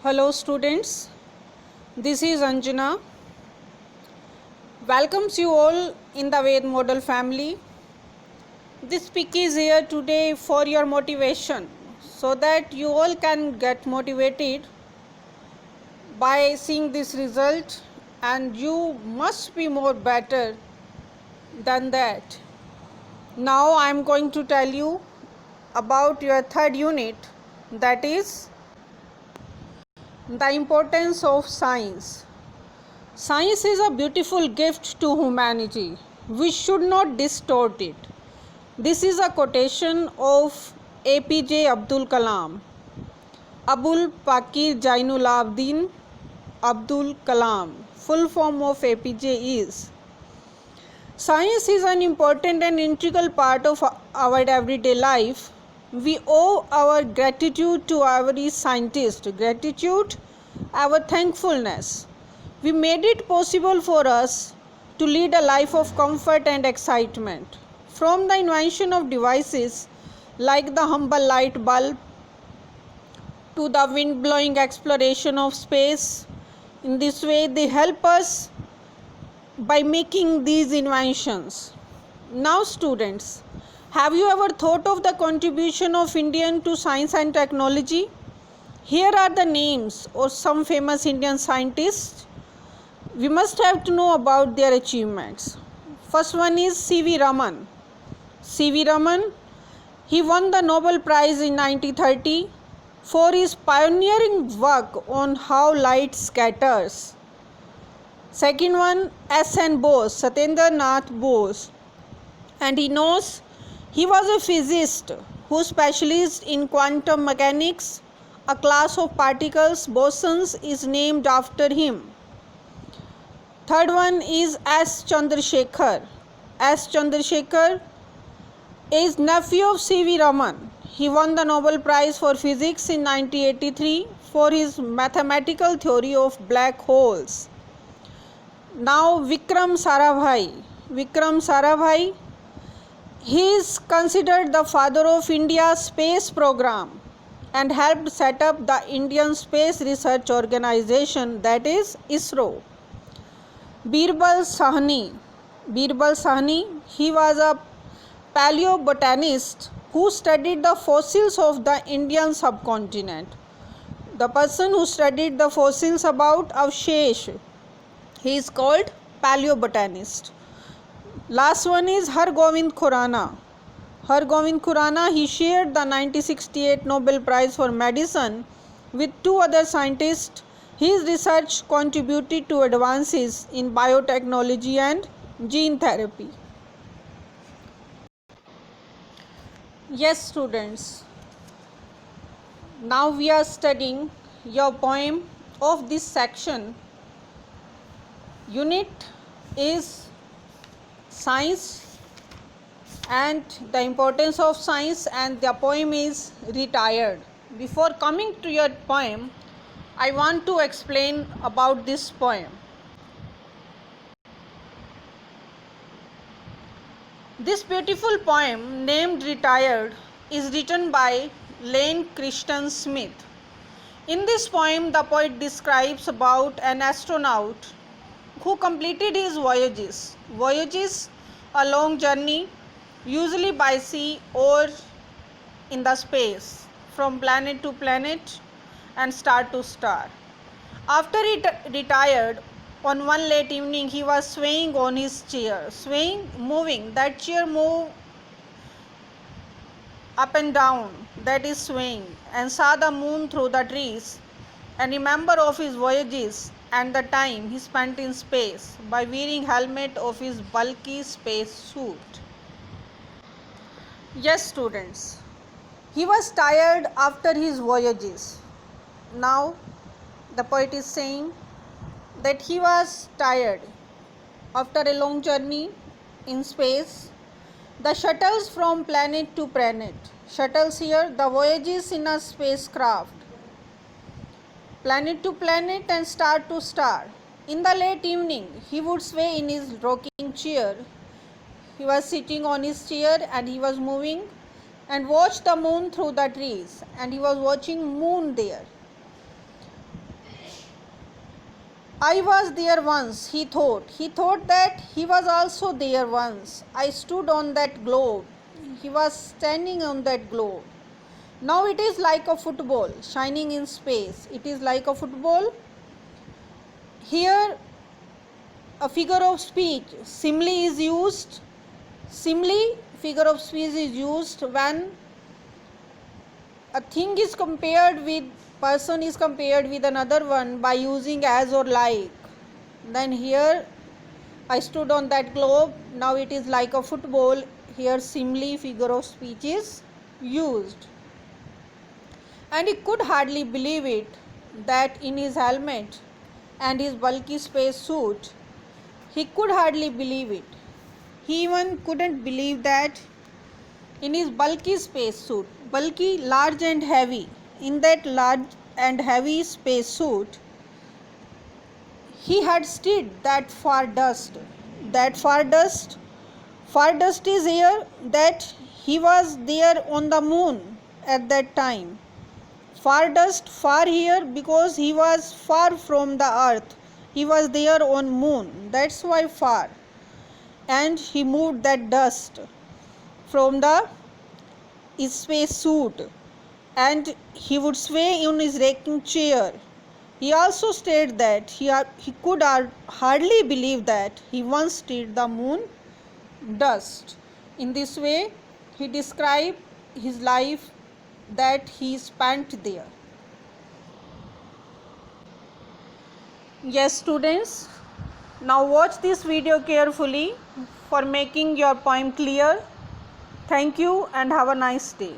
Hello students, this is Anjana. Welcomes you all in the Ved Model family. This pic is here today for your motivation so that you all can get motivated by seeing this result, and you must be more better than that. Now I am going to tell you about your third unit, that is the importance of science. Science is a beautiful gift to humanity. We should not distort it. This is a quotation of APJ Abdul Kalam. Abul Pakir Jainul Abidin Abdul Kalam. Full form of APJ is: Science is an important and integral part of our everyday life. We owe our gratitude to every scientist, gratitude, our thankfulness. We made it possible for us to lead a life of comfort and excitement. From the invention of devices like the humble light bulb to the wind-blowing exploration of space, in this way they help us by making these inventions. Now students, have you ever thought of the contribution of Indian to science and technology? Here are the names of some famous Indian scientists. We must have to know about their achievements. First one is C.V. Raman. C.V. Raman, he won the Nobel Prize in 1930 for his pioneering work on how light scatters. Second one, S.N. Bose, Satyendra Nath Bose, and he was a physicist who specialized in quantum mechanics. A class of particles, bosons, is named after him. Third one is S. Chandrasekhar. S. Chandrasekhar is nephew of C.V. Raman. He won the Nobel Prize for Physics in 1983 for his mathematical theory of black holes. Now Vikram Sarabhai. Vikram Sarabhai, he is considered the father of India's space program and helped set up the Indian Space Research Organization, that is ISRO. Birbal Sahni. Birbal Sahni, he was a paleobotanist who studied the fossils of the Indian subcontinent. The person who studied the fossils about Avshesh, he is called paleobotanist. Last one is Hargovind Khurana. Hargovind Khurana, he shared the 1968 Nobel Prize for Medicine with two other scientists. His research contributed to advances in biotechnology and gene therapy. Yes students, now we are studying your poem of this section. Unit is science and the importance of science, and the poem is Retired. Before coming to your poem, I want to explain about this poem. This beautiful poem named Retired is written by Lane Christian Smith. In this poem, the poet describes about an astronaut who completed his voyages. Voyages, a long journey, usually by sea or in the space, from planet to planet and star to star. After he retired, on one late evening, he was swaying on his chair, moving. That chair moved up and down, that is swaying, and saw the moon through the trees, and remember of his voyages and the time he spent in space by wearing helmet of his bulky space suit. Yes students, he was tired after his voyages. Now the poet is saying that he was tired after a long journey in space. The shuttles from planet to planet. Shuttles here, the voyages in a spacecraft. Planet to planet and star to star. In the late evening, he would sway in his rocking chair. He was sitting on his chair and he was moving and watched the moon through the trees, and he was watching moon there. I was there once, he thought. He thought that he was also there once. I stood on that globe. He was standing on that globe. Now it is like a football shining in space. It is like a football. Here a figure of speech, simile, is used. Simile, figure of speech, is used when a thing is compared with, person is compared with another one by using as or like. Then here I stood on that globe. Now it is like a football. Here simile, figure of speech, is used. And he could hardly believe it that in his helmet and his bulky space suit, he could hardly believe it. He even couldn't believe that in his bulky space suit, bulky, large and heavy, in that large and heavy space suit, he had steered that far dust. That far dust is here, that he was there on the moon at that time. Far dust, far here because he was far from the earth. He was there on moon. That's why far. And he moved that dust from the space suit, and he would sway in his rocking chair. He also stated that he could hardly believe that he once steered the moon dust. In this way, he described his life that he spent there. Yes, students, now watch this video carefully for making your poem clear. Thank you and have a nice day.